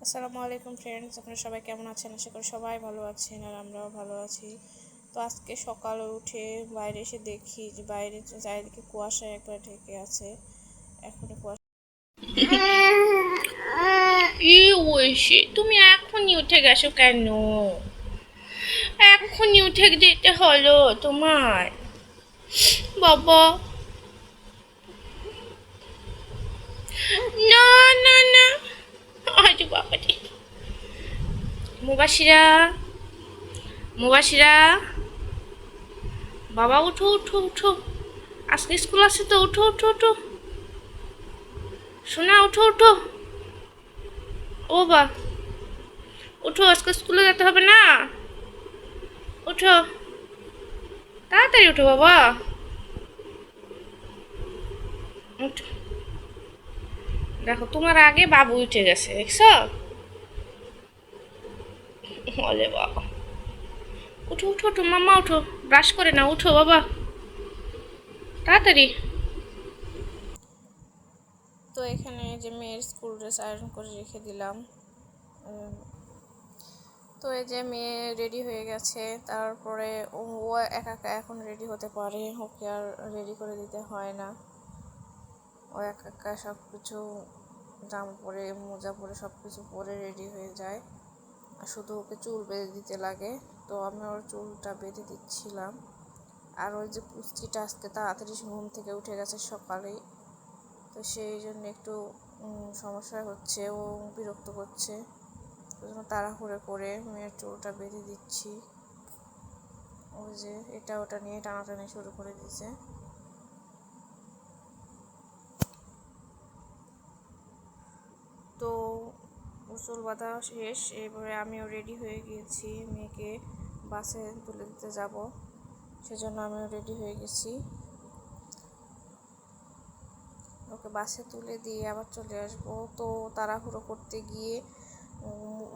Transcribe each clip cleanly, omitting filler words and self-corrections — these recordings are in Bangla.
আসসালামু আলাইকুম ফ্রেন্ডস, আপনারা সবাই কেমন আছেন? আশা করি সবাই ভালো আছেন আর আমরাও ভালো আছি। তো আজকে সকালে উঠে বাইরে এসে দেখি যে বাইরে চারিদিকে কুয়াশায় একবার ঢেকে আছে। এখনই কুয়াশা। কি হয়েছে? তুমি এখনই উঠে গেছো কেন? এখনই উঠে যেতে হলো তোমার? বাবা, না না না, আজ বাবা রে। মুবাসিরা, মুবাসিরা, বাবা উঠো উঠো উঠো, আজকে স্কুল আছে তো, উঠো উঠো উঠো, শোনা উঠো উঠো। ও বা, উঠো, আজকে স্কুলে যেতে হবে না। উঠো, তাড়াতাড়ি উঠো বাবা, উঠো। দেখো তোমার আগে বাবু উঠে গেছে, দেখছো? বলে বাবা, উঠো উঠো উঠো মাম্মা, উঠো, ব্রাশ করে না, উঠো বাবা, তাড়াতাড়ি। তো এখানে যে মেয়ের স্কুল ড্রেস আয়রন করে রেখে দিলাম। তো এই যে মেয়ে রেডি হয়ে গেছে, তারপরে ও একা একা এখন রেডি হতে পারে, ওকে আর রেডি করে দিতে হয় না। ও একা একা সব কিছু জামা পরে মোজা পরে সব কিছু পরে রেডি হয়ে যায়। আর শুধু ওকে চুল বেঁধে দিতে লাগে। তো আমি ওর চুলটা বেঁধে দিচ্ছিলাম। আর ওই যে পুষ্টিটা আজকে তাড়াতাড়ি ঘুম থেকে উঠে গেছে সকালেই, তো সেই জন্য একটু সমস্যা হচ্ছে, ও বিরক্ত করছে। ওই জন্য তাড়াহুড়ো করে মেয়ের চুলটা বেঁধে দিচ্ছি। ওই যে এটা ওটা নিয়ে টানাটানি শুরু করে দিয়েছে। তো গোসল বাঁধা শেষ, এবারে আমিও রেডি হয়ে গিয়েছি, মেয়েকে বাসে তুলে দিতে যাব, সেজন্য আমিও রেডি হয়ে গেছি। ওকে বাসে তুলে দিয়ে আবার চলে আসবো। তো তাড়াহুড়ো করতে গিয়ে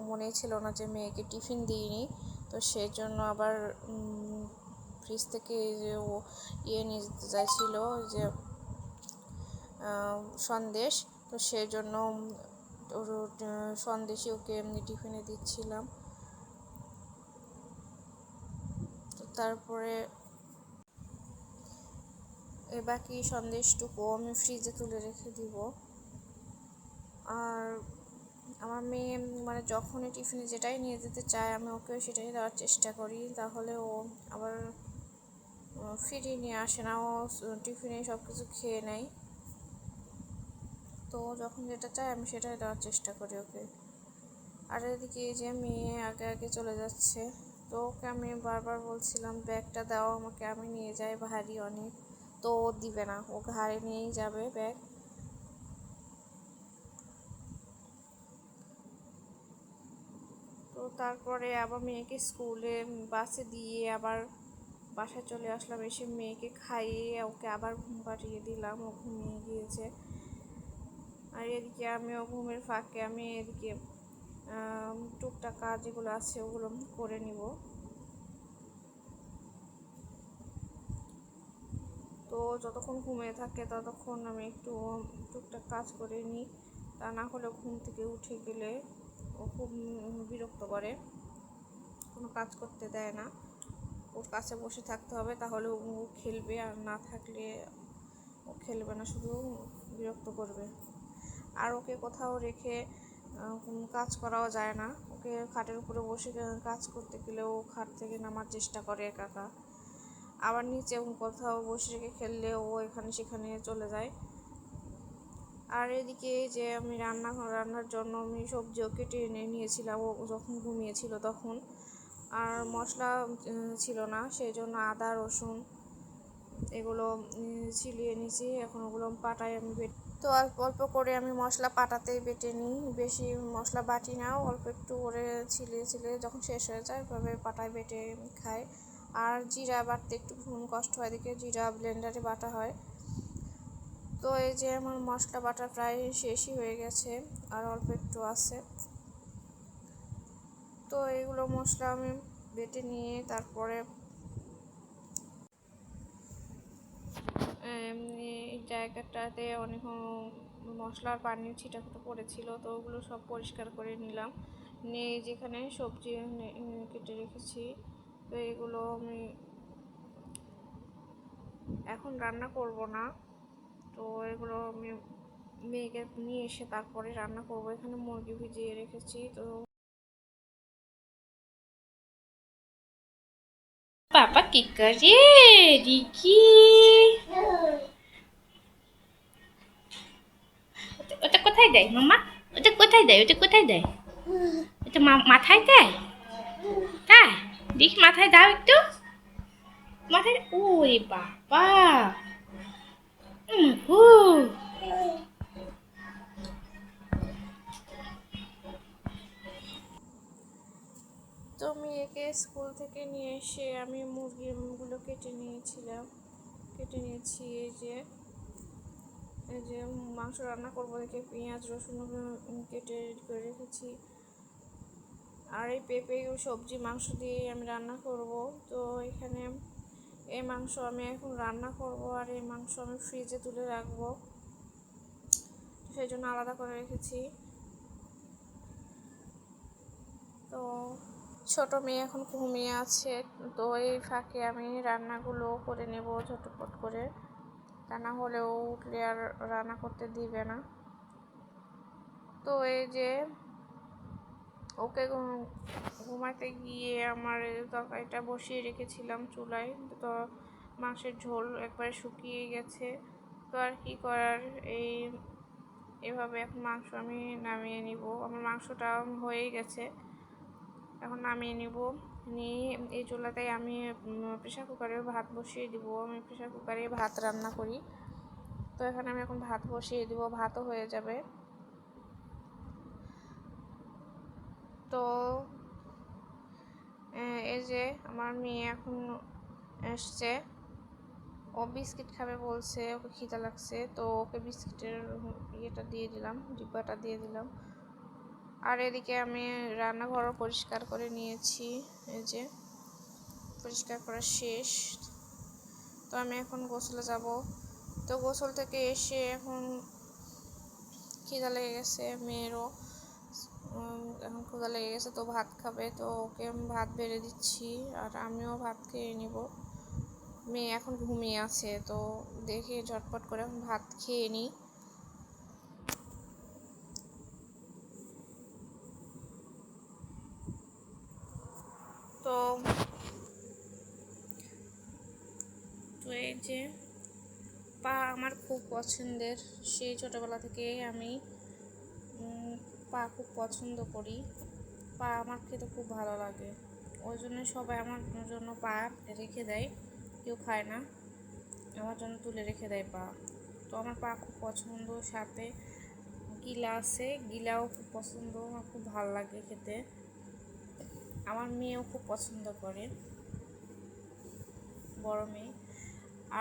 মনেই ছিল না যে মেয়েকে টিফিন দিইনি। তো সেই জন্য আবার ফ্রিজ থেকে যে ও নিয়ে যেতে চাইছিল যে সন্দেশ, তো সেই জন্য ওর সন্দেশই ওকে এমনি টিফিনে দিচ্ছিলাম। তো তারপরে বাকি সন্দেশটুকু আমি ফ্রিজে তুলে রেখে দিব। আর আমার মেয়ে মানে যখনই টিফিনে যেটাই নিয়ে যেতে চায় আমি ওকেও সেটাই দেওয়ার চেষ্টা করি, তাহলে ও আবার ফিরিয়ে নিয়ে আসে না, ও টিফিনে সব কিছু খেয়ে নেয়। তো যখন যেটা চায় আমি সেটাই দেওয়ার চেষ্টা করি ওকে। আর এদিকে এই যে মেয়ে আগে আগে চলে যাচ্ছে। তো ওকে আমি বারবার বলছিলাম ব্যাগটা দাও আমাকে, আমি নিয়ে যাই, ভারী অনেক। তো ও দিবে না, ও ঘাড়ে নিয়েই যাবে ব্যাগ। তো তারপরে আবার মেয়েকে স্কুলে বাসে দিয়ে আবার বাসায় চলে আসলাম, এসে মেয়েকে খাইয়ে ওকে আবার ঘুম পাড়িয়ে দিলাম, ও ঘুমিয়ে গিয়েছে। আর এদিকে আমিও ঘুমের ফাঁকে আমি এদিকে টুকটাক কাজ যেগুলো আছে ওগুলো করে নিব। তো যতক্ষণ ঘুমিয়ে থাকে ততক্ষণ আমি একটু টুকটাক কাজ করে নিই, তা না হলে ঘুম থেকে উঠে গেলে ও খুব বিরক্ত করে, কোনো কাজ করতে দেয় না। ওর কাছে বসে থাকতে হবে, তাহলে ও খেলবে, আর না থাকলে ও খেলবে না, শুধু বিরক্ত করবে। আর ওকে কোথাও রেখে কাজ করাও যায় না। ওকে খাটের উপরে বসে কাজ করতে গেলেও খাট থেকে নামার চেষ্টা করে একা একা। আবার নিচে কোথাও বসে রেখে খেললে ও এখানে সেখানে চলে যায়। আর এদিকে যে আমি রান্নার জন্য আমি সবজিও কেটে এনে নিয়েছিলাম ও যখন ঘুমিয়েছিল তখন। আর মশলা ছিল না, সেই জন্য আদা রসুন এগুলো ছিলিয়ে নিয়েছি, এখন ওগুলো পাটায় আমি তো অল্প অল্প করে আমি মশলা পাটাতেই বেটে নিই, বেশি মশলা বাটি না, অল্প একটু করে ছিলিয়ে ছিলিয়ে যখন শেষ হয়ে যায় এভাবে পাটায় বেটে খাই। আর জিরা বাটতে একটু কষ্ট হয়, দেখে জিরা ব্লেন্ডারে বাটা হয়। তো এই যে আমার মশলা বাটা প্রায় শেষই হয়ে গেছে, আর অল্প একটু আছে। তো এগুলো মশলা আমি বেটে নিয়ে তারপরে এমনি জায়গাটাতে অনেক মশলার পানির ছিটাফোটা পড়েছিল, তো ওগুলো সব পরিষ্কার করে নিলাম। নিয়ে যেখানে সবজি কেটে রেখেছি, তো এগুলো আমি এখন রান্না করব না, তো এগুলো আমি মেয়েকে নিয়ে এসে তারপরে রান্না করব। এখানে মুরগি ভিজিয়ে রেখেছি, তো পাপা কি করে রিকি? ওটা কোথায় দেয় মামা? ওটা কোথায় দেয়? ওটা কোথায় দেয়? ওটা মাথায় দেয়? তাই দেখি মাথায় দাও একটু। মাথায় ওরে বাবা, ও তো মেয়েকে স্কুল থেকে নিয়ে এসে আমি মুরগিগুলো কেটে নিয়েছি। এই যে মাংস রান্না করবো দেখে পেঁয়াজ রসুন কেটে রেডি করে রেখেছি। আর এই পেঁপে সবজি মাংস দিয়ে আমি রান্না করব। তো এখানে এই মাংস আমি এখন রান্না করব, আর এই মাংস আমি ফ্রিজে তুলে রাখবো, সেই জন্য আলাদা করে রেখেছি। তো ছোট মেয়ে এখন ঘুমিয়ে আছে, তো এই ফাঁকে আমি রান্নাগুলো করে নেব ঝটপট করে, তা না হলেও উঠলে আর রান্না করতে দিবে না। তো এই যে ওকে ঘুমাতে গিয়ে আমার তরকারিটা বসিয়ে রেখেছিলাম চুলায়, তো মাংসের ঝোল একবারে শুকিয়ে গেছে। তো আর কি করার, এভাবে এখন মাংস আমি নামিয়ে নিব। আমার মাংসটা হয়েই গেছে, এখন নামিয়ে নিব। নিয়ে এই চুলাতেই আমি প্রেশার কুকারে ভাত বসিয়ে দিব। আমি প্রেশার কুকারে ভাত রান্না করি, তো এখানে আমি এখন ভাত বসিয়ে দিব, ভাতও হয়ে যাবে। তো এই যে আমার মেয়ে এখন এসছে, ও বিস্কিট খাবে বলছে, ওকে খিদা লাগছে, তো ওকে বিস্কিটের ইয়েটা দিয়ে দিলাম, ডিব্বাটা দিয়ে দিলাম। আর এদিকে আমি রান্নাঘরও পরিষ্কার করে নিয়েছি, এই যে পরিষ্কার করা শেষ। তো আমি এখন গোসলে যাব। তো গোসল থেকে এসে এখন খিদা লেগে গেছে মেয়েরও, এখন ক্ষুধা লেগে গেছে, তো ভাত খাবে, তো ওকে ভাত বেড়ে দিচ্ছি আর আমিও ভাত খেয়ে নিব। মেয়ে এখন ঘুমিয়ে আছে, তো দেখে ঝটপট করে এখন ভাত খেয়ে নিই। তো তো এই যে পা আমার খুব পছন্দের, সেই ছোটোবেলা থেকে আমি পা খুব পছন্দ করি। পা আমার খেতে খুব ভালো লাগে, ওই জন্য সবাই আমার জন্য পা রেখে দেয়, কেউ খায় না, আমার জন্য তুলে রেখে দেয় পা। তো আমার পা খুব পছন্দ, সাথে গিলা আছে, গিলাও খুব পছন্দ, আমার খুব ভালো লাগে খেতে। আমার মেয়েও খুব পছন্দ করে, বড় মেয়ে।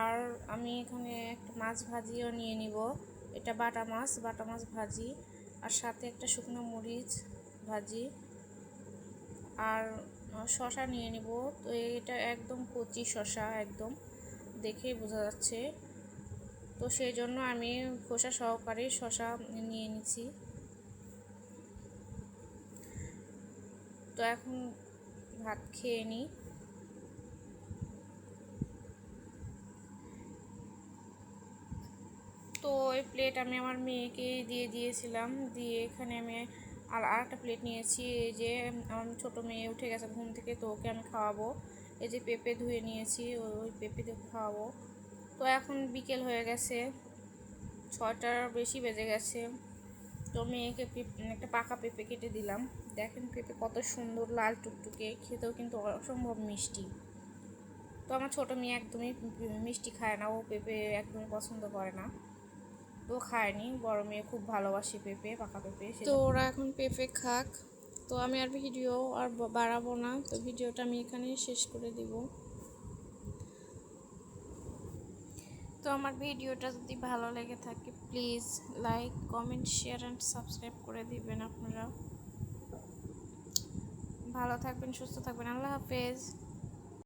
আর আমি এখানে একটা মাছ ভাজিও নিয়ে নিব, এটা বাটা মাছ ভাজি, আর সাথে একটা শুকনো মরিচ ভাজি, আর শসা নিয়ে নিব। তো এটা একদম কচি শসা, একদম দেখেই বোঝা যাচ্ছে, তো সেই জন্য আমি খোসা সহকারে শসা নিয়ে নিচ্ছি। তো এখন ভাত খেয়ে নিই। তো এই প্লেট আমি আমার মেয়েকে দিয়ে দিয়েছিলাম, দিয়ে এখানে আমি আর একটা প্লেট নিয়েছি। এই যে আমার ছোটো মেয়ে উঠে গেছে ঘুম থেকে, তো ওকে আমি খাওয়াবো। এই যে পেঁপে ধুয়ে নিয়েছি, ওই পেঁপে দিয়ে খাওয়াবো। তো এখন বিকেল হয়ে গেছে, 6টার বেশি বেজে গেছে। তো মেয়েকে একটা পাকা পেঁপে কেটে দিলাম। দেখেন পেঁপে কত সুন্দর লাল টুকটুকে, খেতেও কিন্তু অসম্ভব মিষ্টি। তো আমার ছোটো মেয়ে একদমই মিষ্টি খায় না, ও পেঁপে একদমই পছন্দ করে না, তো খায়নি। বড় মেয়ে খুব ভালোবাসে পেঁপে, পাকা পেঁপে, তো ওরা এখন পেঁপে খাক। তো আমি আর ভিডিও আর বাড়াবো না, তো ভিডিওটা আমি এখানেই শেষ করে দিব। তো আমার ভিডিওটা যদি ভালো লেগে থাকে please like, comment, share and subscribe করে দিবেন আপনারা। ভালো থাকবেন, সুস্থ থাকবেন, আল্লাহ হাফেজ।